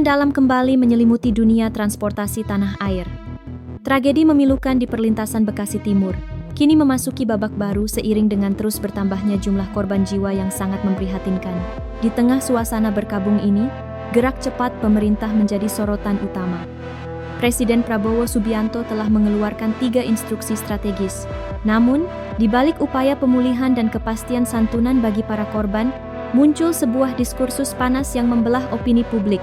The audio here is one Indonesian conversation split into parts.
mendalam kembali menyelimuti dunia transportasi tanah air. Tragedi memilukan di perlintasan Bekasi Timur kini memasuki babak baru seiring dengan terus bertambahnya jumlah korban jiwa yang sangat memprihatinkan. Di tengah suasana berkabung ini, gerak cepat pemerintah menjadi sorotan utama. Presiden Prabowo Subianto telah mengeluarkan 3 instruksi strategis. Namun, di balik upaya pemulihan dan kepastian santunan bagi para korban, muncul sebuah diskursus panas yang membelah opini publik.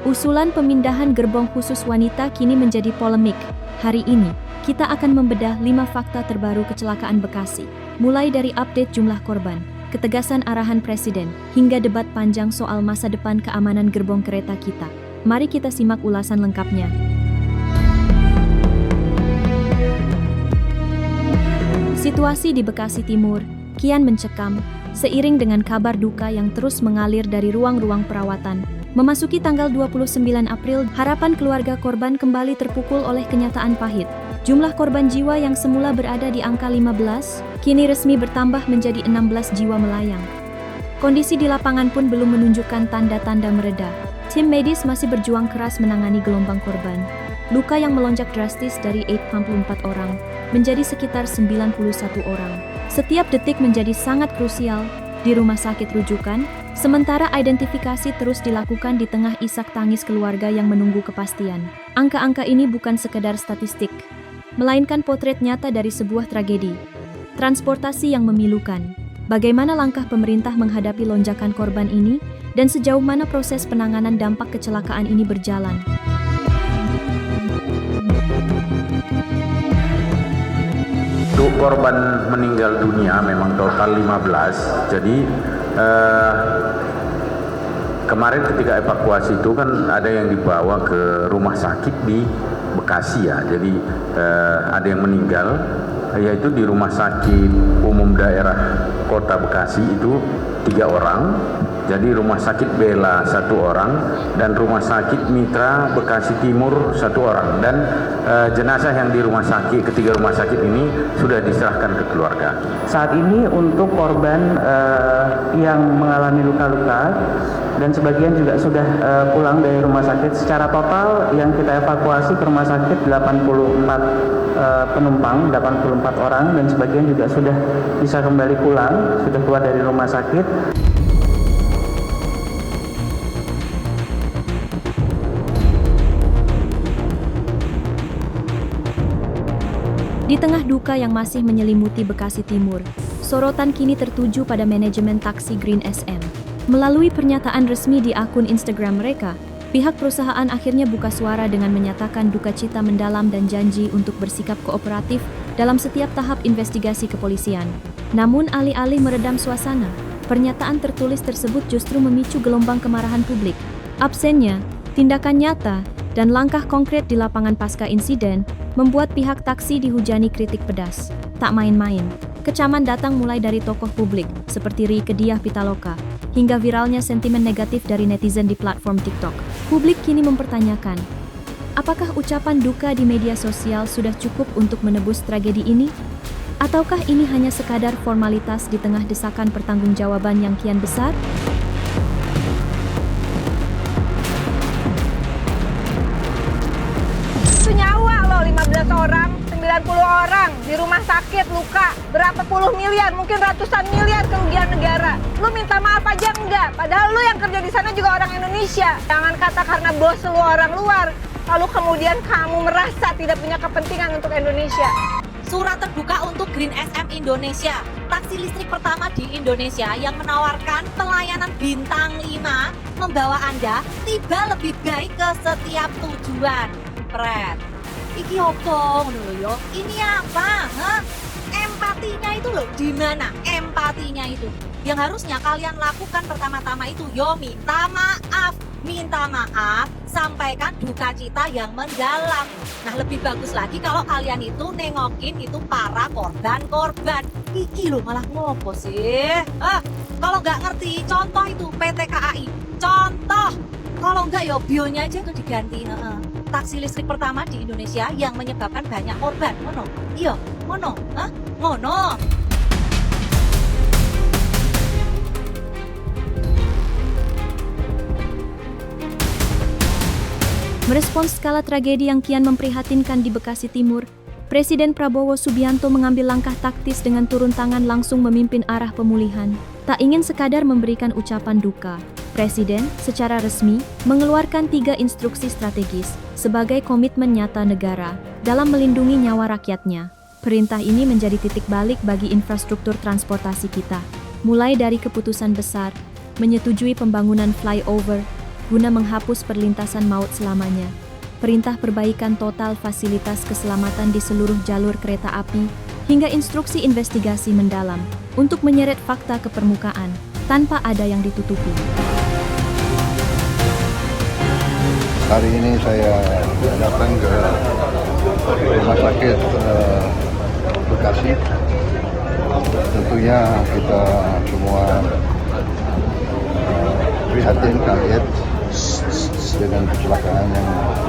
Usulan pemindahan gerbong khusus wanita kini menjadi polemik. Hari ini, kita akan membedah 5 fakta terbaru kecelakaan Bekasi, mulai dari update jumlah korban, ketegasan arahan Presiden, hingga debat panjang soal masa depan keamanan gerbong kereta kita. Mari kita simak ulasan lengkapnya. Situasi di Bekasi Timur kian mencekam, seiring dengan kabar duka yang terus mengalir dari ruang-ruang perawatan. Memasuki tanggal 29 April, harapan keluarga korban kembali terpukul oleh kenyataan pahit. Jumlah korban jiwa yang semula berada di angka 15, kini resmi bertambah menjadi 16 jiwa melayang. Kondisi di lapangan pun belum menunjukkan tanda-tanda mereda. Tim medis masih berjuang keras menangani gelombang korban. Luka yang melonjak drastis dari 84 orang menjadi sekitar 91 orang. Setiap detik menjadi sangat krusial di rumah sakit rujukan, sementara identifikasi terus dilakukan di tengah isak tangis keluarga yang menunggu kepastian. Angka-angka ini bukan sekedar statistik, melainkan potret nyata dari sebuah tragedi. Transportasi yang memilukan. Bagaimana langkah pemerintah menghadapi lonjakan korban ini, dan sejauh mana proses penanganan dampak kecelakaan ini berjalan. Untuk korban meninggal dunia memang total 15, jadi kemarin ketika evakuasi itu kan ada yang dibawa ke rumah sakit di Bekasi ya, jadi ada yang meninggal, yaitu di rumah sakit umum daerah kota Bekasi itu 3 orang, jadi rumah sakit Bella 1 orang, dan rumah sakit Mitra Bekasi Timur 1 orang, dan jenazah yang di rumah sakit, ketiga rumah sakit ini sudah diserahkan ke keluarga. Saat ini untuk korban yang mengalami luka-luka dan sebagian juga sudah pulang dari rumah sakit, secara total yang kita evakuasi ke rumah sakit 84 penumpang, 84 orang, dan sebagian juga sudah bisa kembali pulang, sudah keluar dari rumah sakit. Di tengah duka yang masih menyelimuti Bekasi Timur, sorotan kini tertuju pada manajemen taksi Green SM. Melalui pernyataan resmi di akun Instagram mereka, pihak perusahaan akhirnya buka suara dengan menyatakan duka cita mendalam dan janji untuk bersikap kooperatif dalam setiap tahap investigasi kepolisian. Namun alih-alih meredam suasana, pernyataan tertulis tersebut justru memicu gelombang kemarahan publik. Absennya tindakan nyata dan langkah konkret di lapangan pasca insiden membuat pihak taksi dihujani kritik pedas. Tak main-main, kecaman datang mulai dari tokoh publik seperti Rieke Diah Pitaloka hingga viralnya sentimen negatif dari netizen di platform TikTok. Publik kini mempertanyakan, apakah ucapan duka di media sosial sudah cukup untuk menebus tragedi ini? Ataukah ini hanya sekadar formalitas di tengah desakan pertanggungjawaban yang kian besar? Nyawa loh, 15 orang, 90 orang di rumah sakit luka, berapa puluh miliar, mungkin ratusan miliar kerugian negara. Lu minta maaf aja enggak, padahal lu yang kerja di sana juga orang Indonesia. Jangan kata karena bos lu orang luar, lalu kemudian kamu merasa tidak punya kepentingan untuk Indonesia. Surat terbuka untuk Green SM Indonesia, taksi listrik pertama di Indonesia yang menawarkan pelayanan bintang 5, membawa Anda tiba lebih baik ke setiap tujuan. Pret, iki opo ngono lho yo. Ini apa? Hah? Empatinya itu loh, di mana empatinya itu? Yang harusnya kalian lakukan pertama-tama itu yo minta maaf, sampaikan duka cita yang mendalam. Nah, lebih bagus lagi kalau kalian itu nengokin itu para korban-korban. Iki loh malah ngopo sih? Kalau nggak ngerti, contoh itu PT KAI. Contoh, kalau nggak yo bionya aja tuh diganti. Taksi listrik pertama di Indonesia yang menyebabkan banyak korban. Ngono. Iya, ngono. Ngono. Merespons skala tragedi yang kian memprihatinkan di Bekasi Timur, Presiden Prabowo Subianto mengambil langkah taktis dengan turun tangan langsung memimpin arah pemulihan. Tak ingin sekadar memberikan ucapan duka, Presiden secara resmi mengeluarkan 3 instruksi strategis sebagai komitmen nyata negara dalam melindungi nyawa rakyatnya. Perintah ini menjadi titik balik bagi infrastruktur transportasi kita, mulai dari keputusan besar, menyetujui pembangunan flyover, guna menghapus perlintasan maut selamanya, perintah perbaikan total fasilitas keselamatan di seluruh jalur kereta api, hingga instruksi investigasi mendalam untuk menyeret fakta ke permukaan, tanpa ada yang ditutupi. Hari ini saya datang ke Rumah Sakit Bekasi. Tentunya kita semua prihatin, kaget dengan kecelakaan yang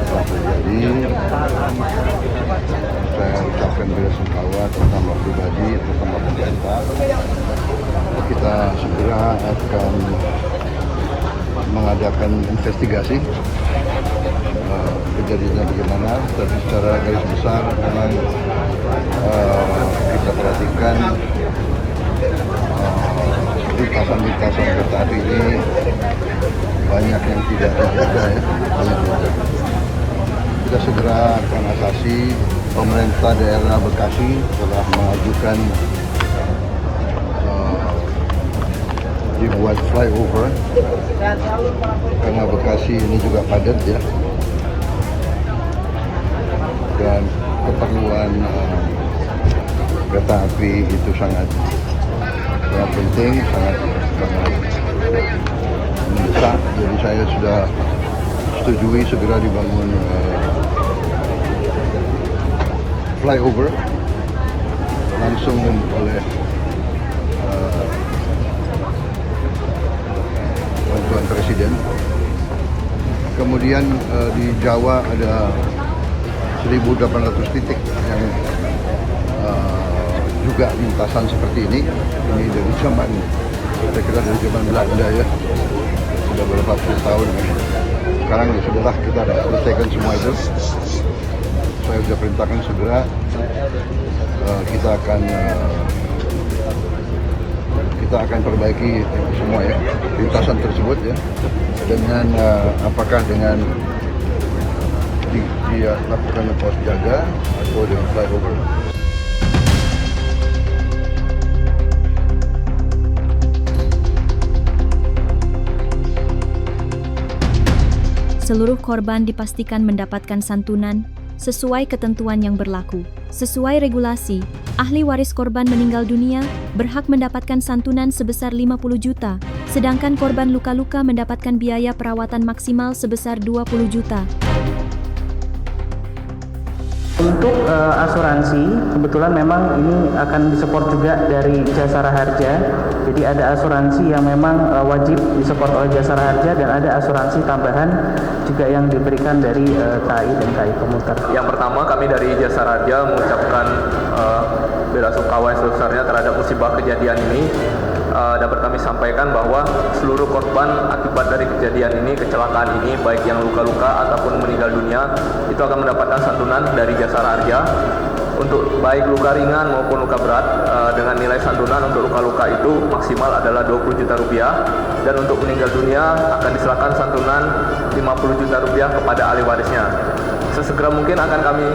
telah terjadi. Saya ucapkan belasungkawa terutama pribadi, terutama pemerintah. Kita segera akan mengadakan investigasi kejadiannya bagaimana, tapi secara garis besar memang kita perhatikan lintasan-lintasan kereta api ini banyak yang tidak dijaga ya. Kita segera akan atasi. Pemerintah daerah Bekasi telah mengajukan dibuat flyover karena Bekasi ini juga padat ya, dan keperluan kereta api itu sangat penting, sangat mendesak. Jadi saya sudah setujui segera dibangun flyover langsung oleh bantuan Presiden. Kemudian di Jawa ada 1.800 titik yang juga lintasan seperti ini. Ini dari zaman, saya kira dari zaman Belanda ya, sudah beberapa puluh tahun. Sekarang ya sudahlah, kita ada selesaikan semua itu. Saya sudah perintahkan segera kita akan perbaiki semua ya lintasan tersebut ya, dengan apakah dengan dia lakukan pos jaga atau dengan flyover. Seluruh korban dipastikan mendapatkan santunan sesuai ketentuan yang berlaku. Sesuai regulasi, ahli waris korban meninggal dunia berhak mendapatkan santunan sebesar 50 juta, sedangkan korban luka-luka mendapatkan biaya perawatan maksimal sebesar 20 juta. Untuk asuransi, kebetulan memang ini akan disupport juga dari Jasara Harja. Jadi ada asuransi yang memang wajib disupport oleh Jasara Harja, dan ada asuransi tambahan juga yang diberikan dari KAI dan KAI Komuter. Yang pertama, kami dari Jasara Harja mengucapkan belasungkawa yang sebesarnya terhadap musibah kejadian ini. Dapat kami sampaikan bahwa seluruh korban akibat dari kejadian ini, kecelakaan ini, baik yang luka-luka ataupun meninggal dunia, itu akan mendapatkan santunan dari Jasara Harja. Untuk baik luka ringan maupun luka berat, dengan nilai santunan untuk luka-luka itu maksimal adalah 20 juta rupiah, dan untuk meninggal dunia akan diserahkan santunan 50 juta rupiah kepada ahli warisnya. Sesegera mungkin akan kami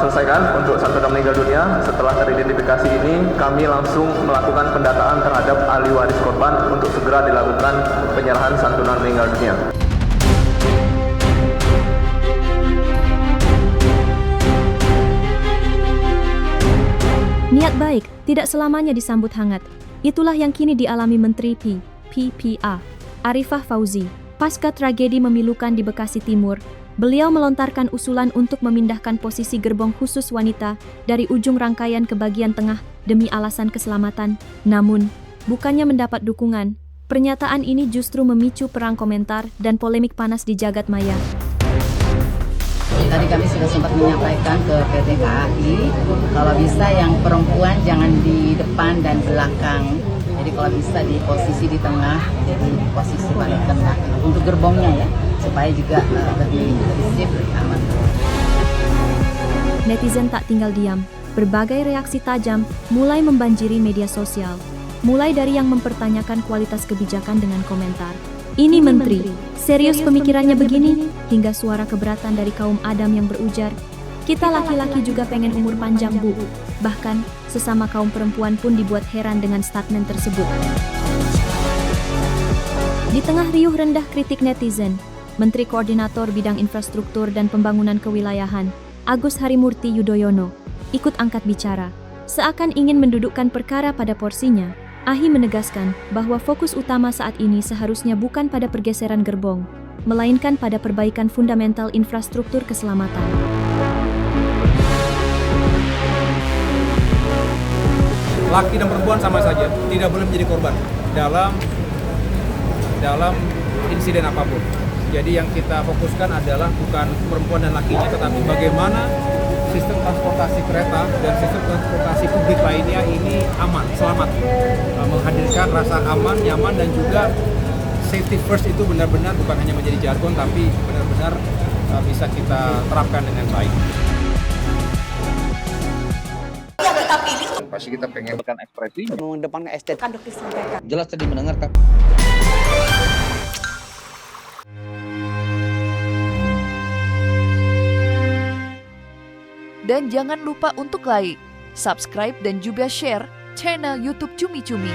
selesaikan untuk santunan meninggal dunia. Setelah teridentifikasi ini, kami langsung melakukan pendataan terhadap ahli waris korban untuk segera dilakukan penyerahan santunan meninggal dunia. Niat baik tidak selamanya disambut hangat. Itulah yang kini dialami Menteri PPA Arifah Fauzi. Pasca tragedi memilukan di Bekasi Timur, beliau melontarkan usulan untuk memindahkan posisi gerbong khusus wanita dari ujung rangkaian ke bagian tengah demi alasan keselamatan. Namun, bukannya mendapat dukungan, pernyataan ini justru memicu perang komentar dan polemik panas di jagat maya. Tadi kami sudah sempat menyampaikan ke PT KAI, kalau bisa yang perempuan jangan di depan dan belakang. Jadi kalau bisa di posisi di tengah, jadi di posisi paling tengah untuk gerbongnya ya. supaya juga lebih safe, lebih aman. Netizen tak tinggal diam. Berbagai reaksi tajam mulai membanjiri media sosial. Mulai dari yang mempertanyakan kualitas kebijakan dengan komentar, "Ini menteri, serius pemikirannya begini?" Hingga suara keberatan dari kaum Adam yang berujar, "Kita laki-laki juga pengen umur panjang, Bu." Bahkan, sesama kaum perempuan pun dibuat heran dengan statement tersebut. Di tengah riuh rendah kritik netizen, Menteri Koordinator Bidang Infrastruktur dan Pembangunan Kewilayahan, Agus Harimurti Yudhoyono, ikut angkat bicara. Seakan ingin mendudukkan perkara pada porsinya, AHI menegaskan bahwa fokus utama saat ini seharusnya bukan pada pergeseran gerbong, melainkan pada perbaikan fundamental infrastruktur keselamatan. Laki dan perempuan sama saja, tidak boleh menjadi korban dalam insiden apapun. Jadi yang kita fokuskan adalah bukan perempuan dan lakinya, tetapi bagaimana sistem transportasi kereta dan sistem transportasi publik lainnya ini aman, selamat. Menghadirkan rasa aman, nyaman, dan juga safety first itu benar-benar bukan hanya menjadi jargon, tapi benar-benar bisa kita terapkan dengan baik. Pasti kita pengen ekspresi. Mengedepankan estetika. Jelas tadi mendengarkan. Dan jangan lupa untuk like, subscribe, dan juga share channel YouTube Cumi Cumi.